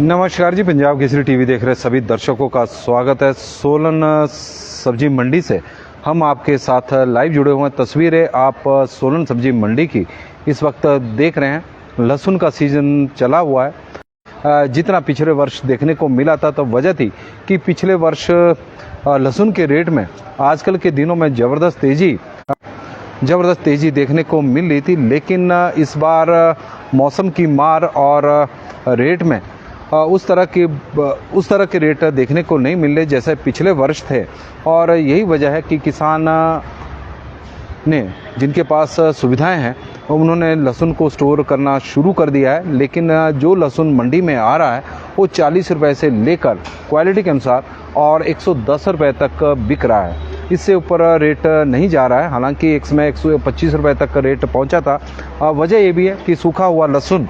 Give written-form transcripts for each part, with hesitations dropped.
नमस्कार जी, पंजाब केसरी टीवी देख रहे सभी दर्शकों का स्वागत है। सोलन सब्जी मंडी से हम आपके साथ लाइव जुड़े हुए हैं। तस्वीरें आप सोलन सब्जी मंडी की इस वक्त देख रहे हैं। लहसुन का सीजन चला हुआ है। जितना पिछले वर्ष देखने को मिला था तो वजह थी कि पिछले वर्ष लहसुन के रेट में आजकल के दिनों में ज़बरदस्त तेज़ी देखने को मिल रही थी, लेकिन इस बार मौसम की मार और रेट में उस तरह के रेट देखने को नहीं मिल रहे जैसे पिछले वर्ष थे। और यही वजह है कि किसान ने जिनके पास सुविधाएं हैं उन्होंने लहसुन को स्टोर करना शुरू कर दिया है। लेकिन जो लहसुन मंडी में आ रहा है वो 40 रुपये से लेकर क्वालिटी के अनुसार और 110 रुपये तक बिक रहा है। इससे ऊपर रेट नहीं जा रहा है। हालांकि एक समय 125 रुपये तक रेट पहुंचा था। वजह ये भी है कि सूखा हुआ लहसुन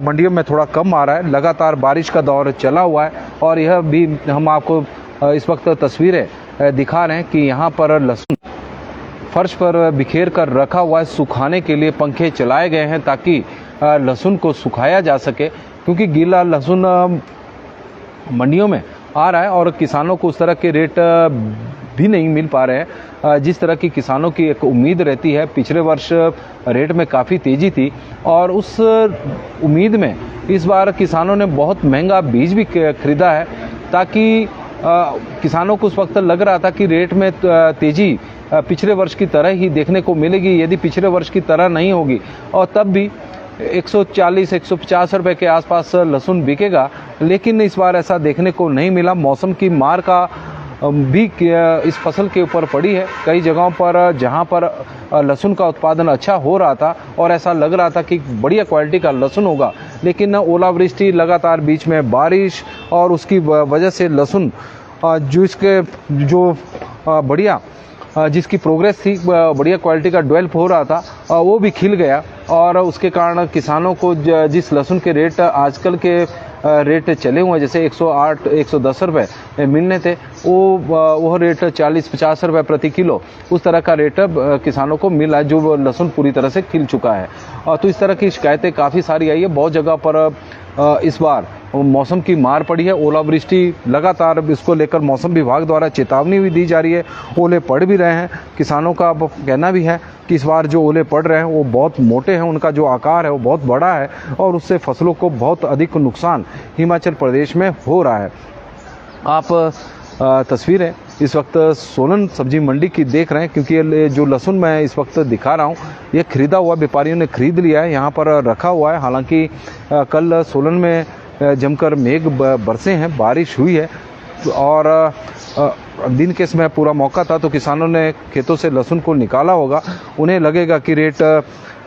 मंडियों में थोड़ा कम आ रहा है। लगातार बारिश का दौर चला हुआ है और यह भी हम आपको इस वक्त तस्वीरें दिखा रहे हैं कि यहाँ पर लहसुन फर्श पर बिखेर कर रखा हुआ है। सुखाने के लिए पंखे चलाए गए हैं ताकि लहसुन को सुखाया जा सके, क्योंकि गीला लहसुन मंडियों में आ रहा है और किसानों को उस तरह के रेट भी नहीं मिल पा रहे हैं जिस तरह की किसानों की एक उम्मीद रहती है। पिछले वर्ष रेट में काफ़ी तेज़ी थी और उस उम्मीद में इस बार किसानों ने बहुत महंगा बीज भी खरीदा है, ताकि किसानों को उस वक्त लग रहा था कि रेट में तेज़ी पिछले वर्ष की तरह ही देखने को मिलेगी। यदि पिछले वर्ष की तरह नहीं होगी और तब भी 140-150 रुपये के आसपास लहसुन बिकेगा, लेकिन इस बार ऐसा देखने को नहीं मिला। मौसम की मार का भी इस फसल के ऊपर पड़ी है। कई जगहों पर जहां पर लहसुन का उत्पादन अच्छा हो रहा था और ऐसा लग रहा था कि बढ़िया क्वालिटी का लहसुन होगा, लेकिन ओलावृष्टि, लगातार बीच में बारिश और उसकी वजह से लहसुन जिसकी प्रोग्रेस थी, बढ़िया क्वालिटी का डेवलप हो रहा था, वो भी खिल गया। और उसके कारण किसानों को जिस लहसुन के रेट आजकल के रेट चले हुए हैं, जैसे 108-110 रुपये मिलने थे, वो रेट 40-50 रुपये प्रति किलो उस तरह का रेट किसानों को मिला, जो लहसुन पूरी तरह से खिल चुका है। तो इस तरह की शिकायतें काफ़ी सारी आई है। बहुत जगह पर इस बार मौसम की मार पड़ी है। ओलावृष्टि लगातार, इसको लेकर मौसम विभाग द्वारा चेतावनी भी दी जा रही है। ओले पड़ भी रहे हैं। किसानों का अब कहना भी है कि इस बार जो ओले पड़ रहे हैं वो बहुत मोटे हैं, उनका जो आकार है वो बहुत बड़ा है और उससे फसलों को बहुत अधिक नुकसान हिमाचल प्रदेश में हो रहा है। आप तस्वीरें इस वक्त सोलन सब्जी मंडी की देख रहे हैं, क्योंकि ये जो लहसुन मैं इस वक्त दिखा रहा हूँ ये खरीदा हुआ व्यापारियों ने खरीद लिया है, यहाँ पर रखा हुआ है। हालांकि कल सोलन में जमकर मेघ बरसे हैं, बारिश हुई है और दिन के समय पूरा मौका था, तो किसानों ने खेतों से लहसुन को निकाला होगा। उन्हें लगेगा कि रेट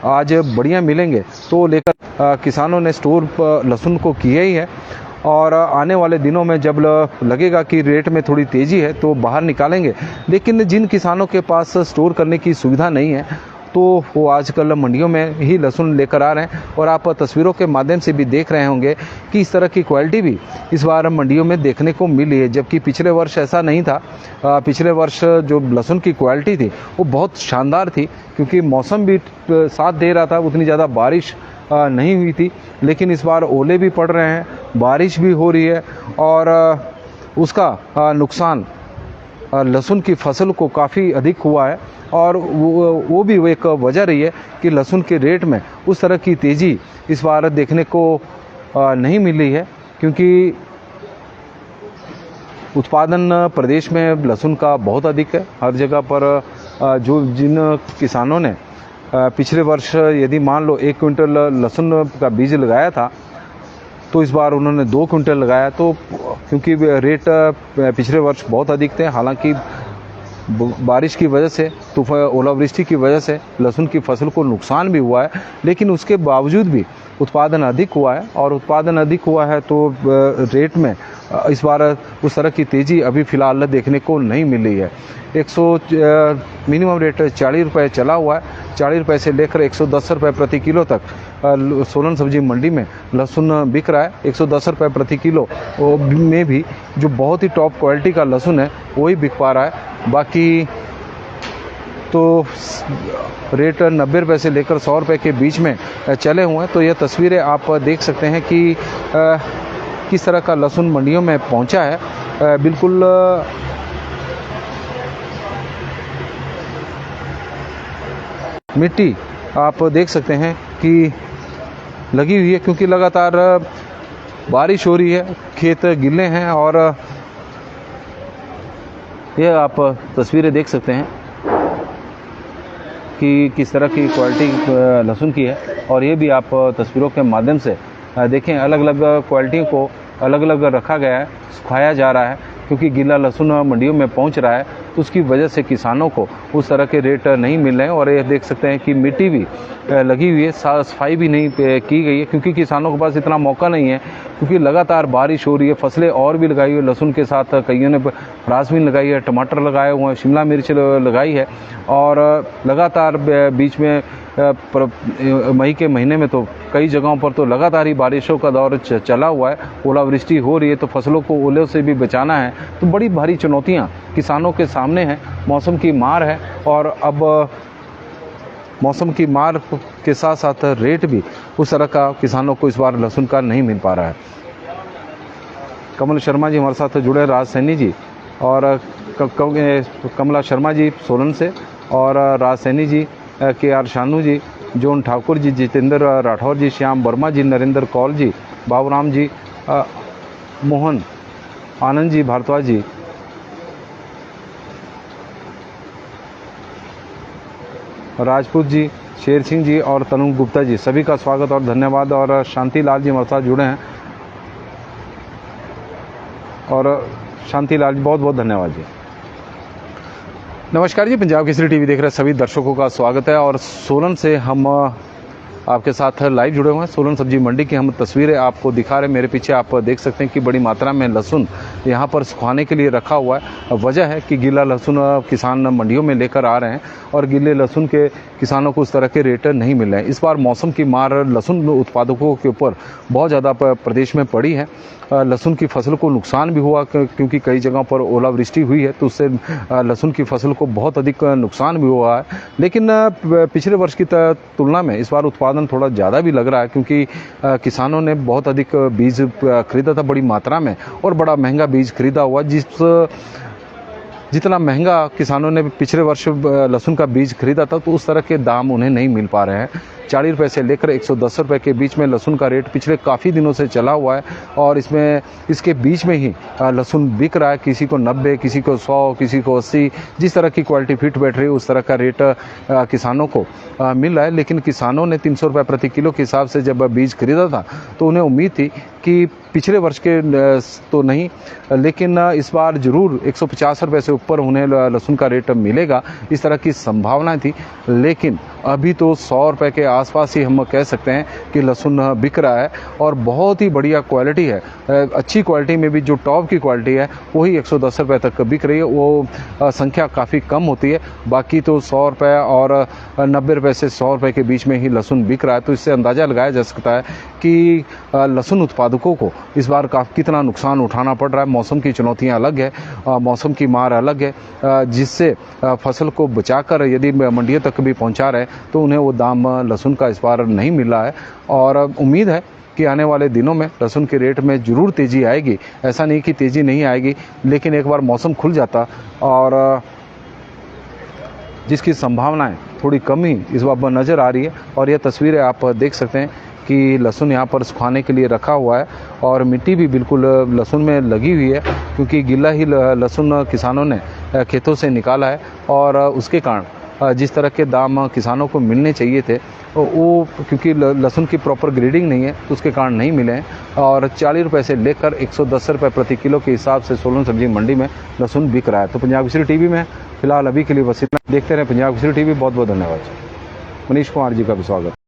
आज बढ़िया मिलेंगे, तो लेकर किसानों ने स्टोर लहसुन को किया ही है। और आने वाले दिनों में जब लगेगा कि रेट में थोड़ी तेज़ी है तो बाहर निकालेंगे। लेकिन जिन किसानों के पास स्टोर करने की सुविधा नहीं है तो वो आजकल मंडियों में ही लहसुन लेकर आ रहे हैं। और आप तस्वीरों के माध्यम से भी देख रहे होंगे कि इस तरह की क्वालिटी भी इस बार मंडियों में देखने को मिली है, जबकि पिछले वर्ष ऐसा नहीं था। पिछले वर्ष जो लहसुन की क्वालिटी थी वो बहुत शानदार थी, क्योंकि मौसम भी साथ दे रहा था, उतनी ज़्यादा बारिश नहीं हुई थी। लेकिन इस बार ओले भी पड़ रहे हैं, बारिश भी हो रही है और उसका नुकसान लहसुन की फसल को काफ़ी अधिक हुआ है। और वो भी एक वजह रही है कि लहसुन के रेट में उस तरह की तेज़ी इस बार देखने को नहीं मिली है, क्योंकि उत्पादन प्रदेश में लहसुन का बहुत अधिक है। हर जगह पर जिन किसानों ने पिछले वर्ष यदि मान लो 1 क्विंटल लहसुन का बीज लगाया था, तो इस बार उन्होंने 2 क्विंटल लगाया, तो क्योंकि रेट पिछले वर्ष बहुत अधिक थे। हालांकि बारिश की वजह से, ओलावृष्टि की वजह से लहसुन की फसल को नुकसान भी हुआ है, लेकिन उसके बावजूद भी उत्पादन अधिक हुआ है। और उत्पादन अधिक हुआ है तो रेट में इस बार उस तरह की तेज़ी अभी फ़िलहाल देखने को नहीं मिल रही है। मिनिमम रेट 40 रुपये चला हुआ है। 40 रुपये से लेकर 110 रुपये प्रति किलो तक सोलन सब्जी मंडी में लहसुन बिक रहा है। 110 रुपये प्रति किलो में भी जो बहुत ही टॉप क्वालिटी का लहसुन है वही बिक पा रहा है। बाकी तो रेट 90 रुपये से लेकर 100 रुपये के बीच में चले हुए हैं। तो ये तस्वीरें आप देख सकते हैं कि किस तरह का लहसुन मंडियों में पहुंचा है। बिल्कुल मिट्टी आप देख सकते हैं कि लगी हुई है, क्योंकि लगातार बारिश हो रही है, खेत गिले हैं। और ये आप तस्वीरें देख सकते हैं कि किस तरह की क्वालिटी लहसुन की है। और ये भी आप तस्वीरों के माध्यम से देखें, अलग अलग क्वालिटियों को अलग अलग रखा गया है, सुखाया जा रहा है, क्योंकि गीला लहसुन मंडियों में पहुंच रहा है, तो उसकी वजह से किसानों को उस तरह के रेट नहीं मिल रहे हैं। और ये देख सकते हैं कि मिट्टी भी लगी हुई है, सफाई भी नहीं की गई है, क्योंकि किसानों के पास इतना मौका नहीं है, क्योंकि लगातार बारिश हो रही है। फसलें और भी लगाई हुई है, लहसुन के साथ कईयों ने फ्रांसबीन लगाई है, टमाटर लगाए हुए हैं, शिमला मिर्च लगाई है। और लगातार बीच में मई के महीने में तो कई जगहों पर तो लगातार ही बारिशों का दौर चला हुआ है, ओलावृष्टि हो रही है, तो फसलों को ओले से भी बचाना है। तो बड़ी भारी चुनौतियां किसानों के सामने हैं, मौसम की मार है। और अब मौसम की मार के साथ साथ रेट भी उस तरह का किसानों को इस बार लहसुन का नहीं मिल पा रहा है। कमल शर्मा जी हमारे साथ जुड़े, राज सैनी जी और कमला शर्मा जी सोलन से, और राज Saini ji, K R Shanu ji, John Thakur ji, Jitendra Rathore ji, Shyam Verma ji, Narendra Kaul ji, Baburam ji, Mohan Anand ji, Bharadwaj ji, Rajput ji, Sher Singh जी और तनु गुप्ता जी, सभी का स्वागत और धन्यवाद। और शांति लाल जी हमारे साथ जुड़े हैं, और शांति लाल जी बहुत बहुत धन्यवाद जी। नमस्कार जी, पंजाब केसरी टीवी देख रहे सभी दर्शकों का स्वागत है। और सोलन से हम आपके साथ लाइव जुड़े हुए हैं। सोलन सब्जी मंडी की हम तस्वीरें आपको दिखा रहे हैं। मेरे पीछे आप देख सकते हैं कि बड़ी मात्रा में लहसुन यहाँ पर सुखाने के लिए रखा हुआ है। वजह है कि गीला लहसुन किसान मंडियों में लेकर आ रहे हैं, और गीले लहसुन के किसानों को उस तरह के रेट नहीं मिल रहे हैं। इस बार मौसम की मार लहसुन उत्पादकों के ऊपर बहुत ज़्यादा प्रदेश में पड़ी है। लहसुन की फसल को नुकसान भी हुआ, क्योंकि कई जगहों पर ओलावृष्टि हुई है, तो उससे लहसुन की फसल को बहुत अधिक नुकसान भी हुआ है। लेकिन पिछले वर्ष की तुलना में इस बार उत्पादन थोड़ा ज़्यादा भी लग रहा है, क्योंकि किसानों ने बहुत अधिक बीज खरीदा था बड़ी मात्रा में, और बड़ा महंगा बीज खरीदा हुआ। जितना महंगा किसानों ने पिछले वर्ष लहसुन का बीज खरीदा था, तो उस तरह के दाम उन्हें नहीं मिल पा रहे हैं। 40 रुपये से लेकर 110 रुपये के बीच में लहसुन का रेट पिछले काफ़ी दिनों से चला हुआ है, और इसके बीच में ही लहसुन बिक रहा है। किसी को 90, किसी को 100, किसी को 80, जिस तरह की क्वालिटी फिट बैठ रही है उस तरह का रेट किसानों को मिल रहा है। लेकिन किसानों ने 300 रुपये प्रति किलो के हिसाब से जब बीज खरीदा था, तो उन्हें उम्मीद थी कि पिछले वर्ष के तो नहीं, लेकिन इस बार जरूर 150 रुपये से ऊपर उन्हें लहसुन का रेट मिलेगा, इस तरह की संभावना थी। लेकिन अभी तो 100 रुपये के आसपास ही हम कह सकते हैं कि लहसुन बिक रहा है, और बहुत ही बढ़िया क्वालिटी है। अच्छी क्वालिटी में भी जो टॉप की क्वालिटी है वही 110 रुपये तक बिक रही है। वो संख्या काफ़ी कम होती है, बाकी तो 100 रुपये और 90 रुपये से 100 रुपये के बीच में ही लहसुन बिक रहा है। तो इससे अंदाज़ा लगाया जा सकता है कि लहसुन उत्पादकों को इस बार कितना नुकसान उठाना पड़ रहा है। मौसम की चुनौतियां अलग है, मौसम की मार अलग है, जिससे फसल को बचाकर यदि मंडियों तक भी पहुंचा रहे तो उन्हें वो दाम लहसुन का इस बार नहीं मिल रहा है। और उम्मीद है कि आने वाले दिनों में लहसुन के रेट में ज़रूर तेज़ी आएगी। ऐसा नहीं कि तेज़ी नहीं आएगी, लेकिन एक बार मौसम खुल जाता और जिसकी संभावनाएं थोड़ी कम ही इस बार नज़र आ रही है। और यह तस्वीरें आप देख सकते हैं कि लहसुन यहाँ पर सुखाने के लिए रखा हुआ है, और मिट्टी भी बिल्कुल लहसुन में लगी हुई है, क्योंकि गीला ही लहसुन किसानों ने खेतों से निकाला है। और उसके कारण जिस तरह के दाम किसानों को मिलने चाहिए थे वो, क्योंकि लहसुन की प्रॉपर ग्रेडिंग नहीं है, तो उसके कारण नहीं मिले हैं। और 40 रुपये से लेकर 110 रुपये प्रति किलो के हिसाब से सोलन सब्जी मंडी में लहसुन बिक रहा है। तो पंजाब केसरी टीवी में फिलहाल अभी के लिए बस इतना। देखते रहे पंजाब केसरी टीवी। बहुत बहुत धन्यवाद। मनीष कुमार जी का भी स्वागत।